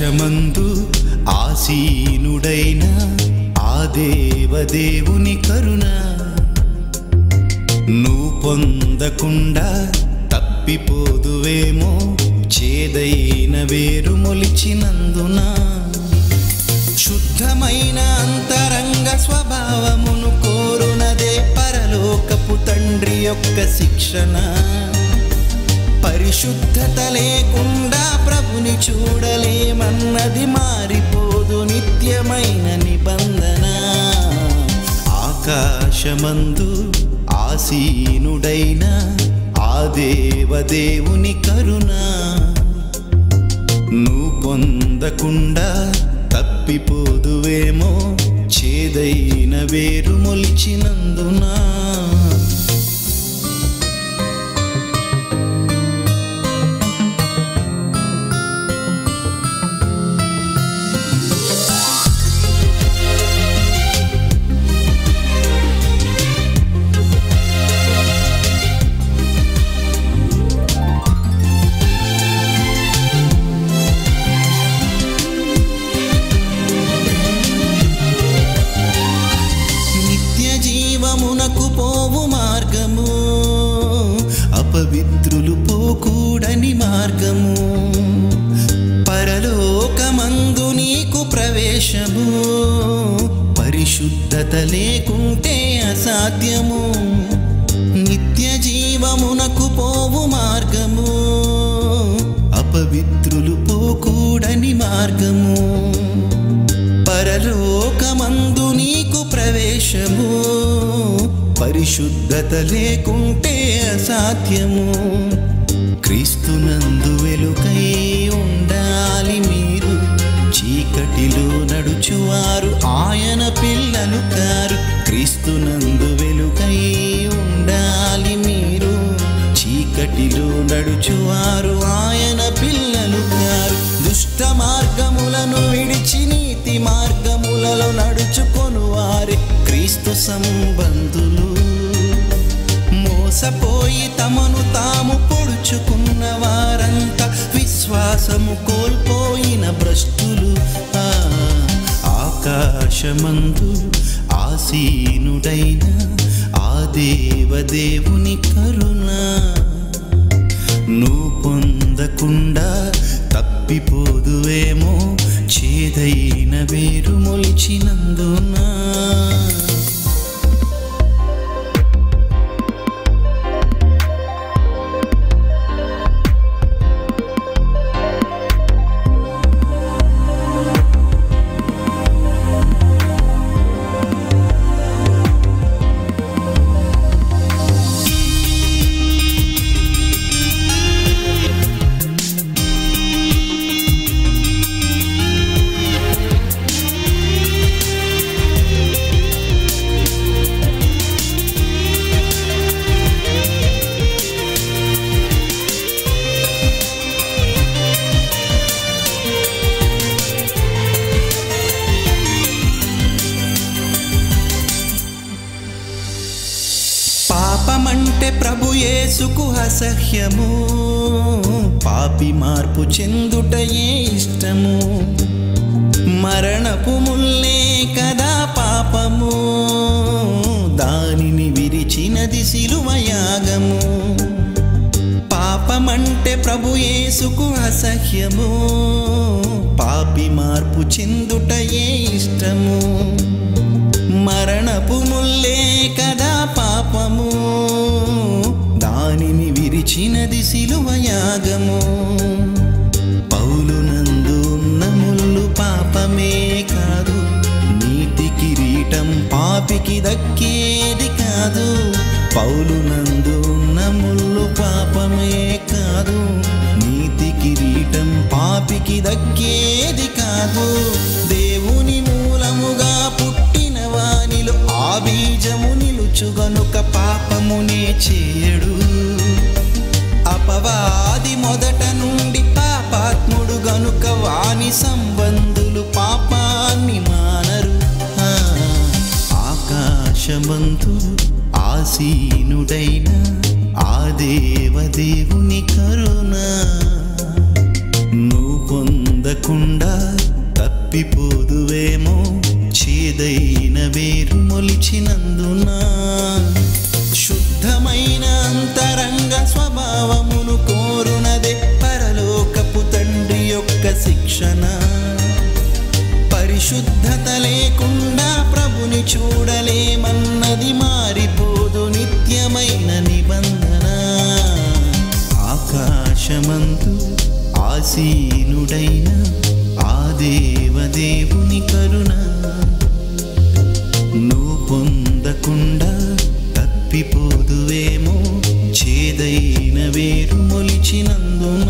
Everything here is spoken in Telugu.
ఆకాశమందు ఆసీనుడైన ఆ దేవదేవుని కరుణ నువ్వు పొందకుండా తప్పిపోదువేమో చేదైన వేరు మొలిచినందున శుద్ధమైన అంతరంగ స్వభావమును కోరునదే పరలోకపు తండ్రి యొక్క శిక్షణ. పరిశుద్ధత లేకుండా ప్రభుని చూడలేమన్నది మారిపోదు నిత్యమైన నిబంధన. ఆకాశమందు ఆసీనుడైన ఆ దేవదేవుని కరుణ నువ్వు పొందకుండా తప్పిపోదువేమో చేదైన వేరు మొలిచినందున. జీవమునకు పోవు మార్గము అపవిత్రులు పోకూడని మార్గము. పరలోకమందు నీకు ప్రవేశము పరిశుద్ధత లేకుంటే అసాధ్యము. నిత్య జీవమునకు పోవు మార్గము అపవిత్రులు పోకూడని మార్గము. పరలోకమందు నీకు ప్రవేశము పరిశుద్ధత లేకుంటే అసాధ్యము. క్రీస్తునందు వెలుగై ఉండాలి మీరు, చీకటిలో నడుచువారు ఆయన పిల్లలు కారు. క్రీస్తునందు వెలుగై ఉండాలి మీరు, చీకటిలో నడుచువారు ఆయన పిల్లలు కారు. దుష్ట మార్గములను విడిచి నీతి మార్గములలో నడుచుకొను వారే క్రీస్తు సంబంధులు. మోసపోయి తమను తాము పొడుచుకున్న వారంతా విశ్వాసము కోల్పోయిన భ్రష్టులు. ఆకాశమందు ఆసీనుడైన ఆ దేవదేవుని కరుణ నువ్వు పొందకుండా తప్పిపోదువేమో చేదైన వేరు మొలిచినందున. పాపమంటే ప్రభు యేసుకు అసహ్యము, పాపి మార్పు చెందుటయే ఇష్టము. మరణపు ముల్లే కదా పాపము, దానిని విరిచినది శిలువ యాగము. పాపమంటే ప్రభు యేసుకు అసహ్యము, పాపి మార్పు చెందుటయే ఇష్టము. మరణపు ముల్లే కదా పాపము, దానిని విరిచినది శిలువ యాగము. పౌలునందు ఉన్న ముల్లు పాపమే కాదు, నీతి కిరీటం పాపికి దక్కేది కాదు. పౌలునందు ఉన్న ముల్లు పాపమే కాదు, నీతి కిరీటం పాపికి దక్కేది కాదు. దేవుని మూలముగా పుట్టిన వానిలో ఆ బీజము నిలుచు గనుక పాపమునే చేయడు. అపవాది మొదట నుండి పాపాత్ముడు గనుక వాని సంబంధులు పాపాన్ని మానరు. ఆకాశమందు ఆసీనుడైన ఆ దేవదేవుని కరుణ నువ్వు పొందకు పొందకుండా తప్పిపోదువేమో చేదైన వేరు మొలిచినందున శుద్ధమైన అంతరంగ స్వభావమును కోరునదే పరలోకపు తండ్రి యొక్క శిక్షణ పరిశుద్ధత లేకుండా ప్రభుని చూడలేమన్నది మారిపోదు నిత్యమైన నిబంధన ఆకాశమందు ఆసీనుడైన ఆ దేవదేవుని కరుణ నువ్వు పొందకుండా తప్పిపోదువేమో చేదైన వేరు మొలిచినందున